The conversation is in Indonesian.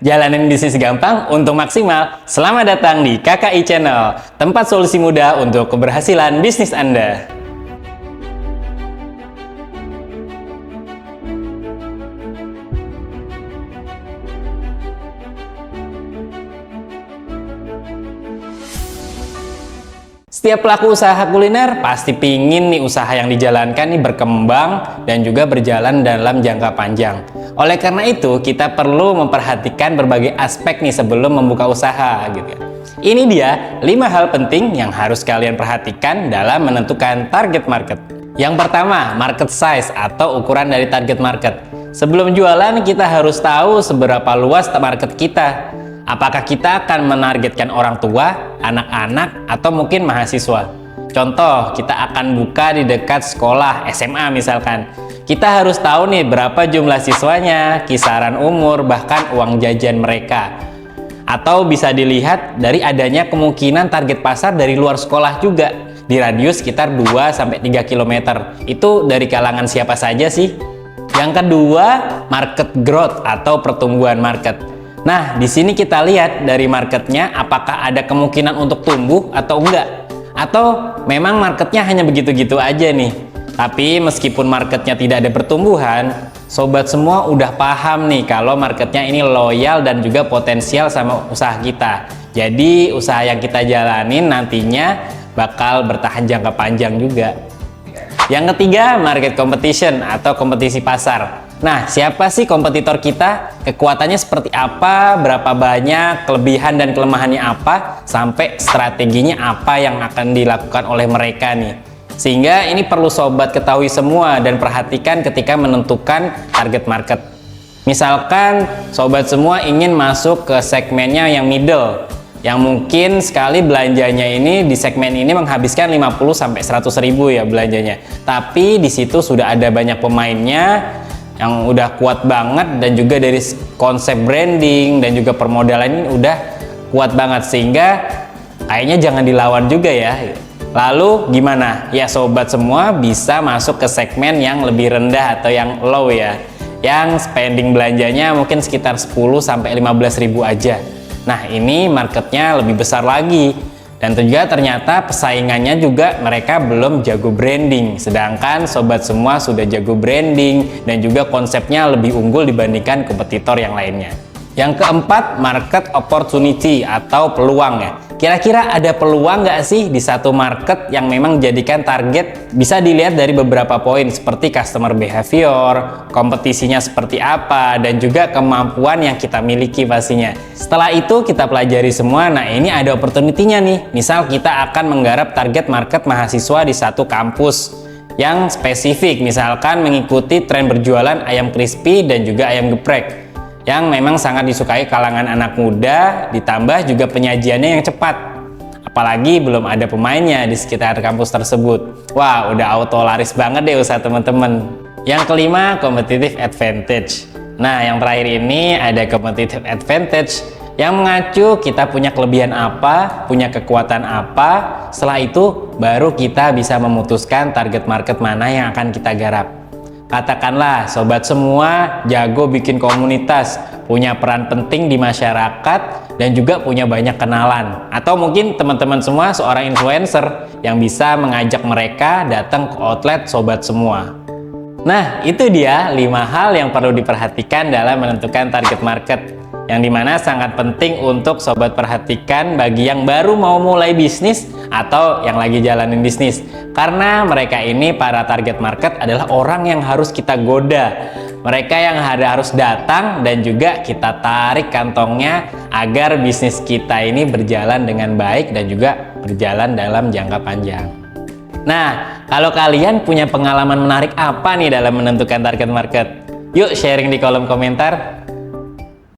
Jalanin bisnis gampang untuk maksimal. Selamat datang di KKI Channel, tempat solusi mudah untuk keberhasilan bisnis Anda. Setiap pelaku usaha kuliner pasti pingin nih usaha yang dijalankan nih berkembang dan juga berjalan dalam jangka panjang. Oleh karena itu, kita perlu memperhatikan berbagai aspek nih sebelum membuka usaha gitu ya. Ini dia 5 hal penting yang harus kalian perhatikan dalam menentukan target market. Yang pertama, market size atau ukuran dari target market. Sebelum jualan, kita harus tahu seberapa luas market kita. Apakah kita akan menargetkan orang tua, anak-anak, atau mungkin mahasiswa? Contoh, kita akan buka di dekat sekolah SMA misalkan. Kita harus tahu nih berapa jumlah siswanya, kisaran umur, bahkan uang jajan mereka. Atau bisa dilihat dari adanya kemungkinan target pasar dari luar sekolah juga, di radius sekitar 2-3 km. Itu dari kalangan siapa saja sih? Yang kedua, market growth atau pertumbuhan market. Nah, di sini kita lihat dari marketnya apakah ada kemungkinan untuk tumbuh atau enggak. Atau memang marketnya hanya begitu-gitu aja nih. Tapi meskipun marketnya tidak ada pertumbuhan, sobat semua udah paham nih kalau marketnya ini loyal dan juga potensial sama usaha kita. Jadi usaha yang kita jalanin nantinya bakal bertahan jangka panjang juga. Yang ketiga, market competition atau kompetisi pasar. Nah, siapa sih kompetitor kita? Kekuatannya seperti apa? Berapa banyak? Kelebihan dan kelemahannya apa? Sampai strateginya apa yang akan dilakukan oleh mereka nih. Sehingga ini perlu sobat ketahui semua dan perhatikan ketika menentukan target market. Misalkan sobat semua ingin masuk ke segmennya yang middle, yang mungkin sekali belanjanya ini di segmen ini menghabiskan 50-100 ribu ya belanjanya. Tapi di situ sudah ada banyak pemainnya yang udah kuat banget dan juga dari konsep branding dan juga permodalan ini udah kuat banget sehingga kayaknya jangan dilawan juga ya. Lalu gimana? Ya sobat semua bisa masuk ke segmen yang lebih rendah atau yang low ya. Yang spending belanjanya mungkin sekitar 10-15 ribu aja. Nah, ini marketnya lebih besar lagi. Dan juga ternyata pesaingannya juga mereka belum jago branding. Sedangkan sobat semua sudah jago branding dan juga konsepnya lebih unggul dibandingkan kompetitor yang lainnya. Yang keempat, market opportunity atau peluang ya. Kira-kira ada peluang nggak sih di satu market yang memang jadikan target? Bisa dilihat dari beberapa poin seperti customer behavior, kompetisinya seperti apa, dan juga kemampuan yang kita miliki pastinya. Setelah itu kita pelajari semua, nah ini ada opportunity-nya nih. Misal kita akan menggarap target market mahasiswa di satu kampus yang spesifik, misalkan mengikuti tren berjualan ayam crispy dan juga ayam geprek yang memang sangat disukai kalangan anak muda, ditambah juga penyajiannya yang cepat. Apalagi belum ada pemainnya di sekitar kampus tersebut. Wah, udah auto laris banget deh usaha teman-teman. Yang kelima, competitive advantage. Nah, yang terakhir ini ada competitive advantage yang mengacu kita punya kelebihan apa, punya kekuatan apa. Setelah itu, baru kita bisa memutuskan target market mana yang akan kita garap. Katakanlah sobat semua jago bikin komunitas, punya peran penting di masyarakat dan juga punya banyak kenalan. Atau mungkin teman-teman semua seorang influencer yang bisa mengajak mereka datang ke outlet sobat semua. Nah, itu dia 5 hal yang perlu diperhatikan dalam menentukan target market. Yang dimana sangat penting untuk sobat perhatikan bagi yang baru mau mulai bisnis atau yang lagi jalanin bisnis. Karena mereka ini para target market adalah orang yang harus kita goda. Mereka yang harus datang dan juga kita tarik kantongnya agar bisnis kita ini berjalan dengan baik dan juga berjalan dalam jangka panjang. Nah, kalau kalian punya pengalaman menarik apa nih dalam menentukan target market? Yuk sharing di kolom komentar.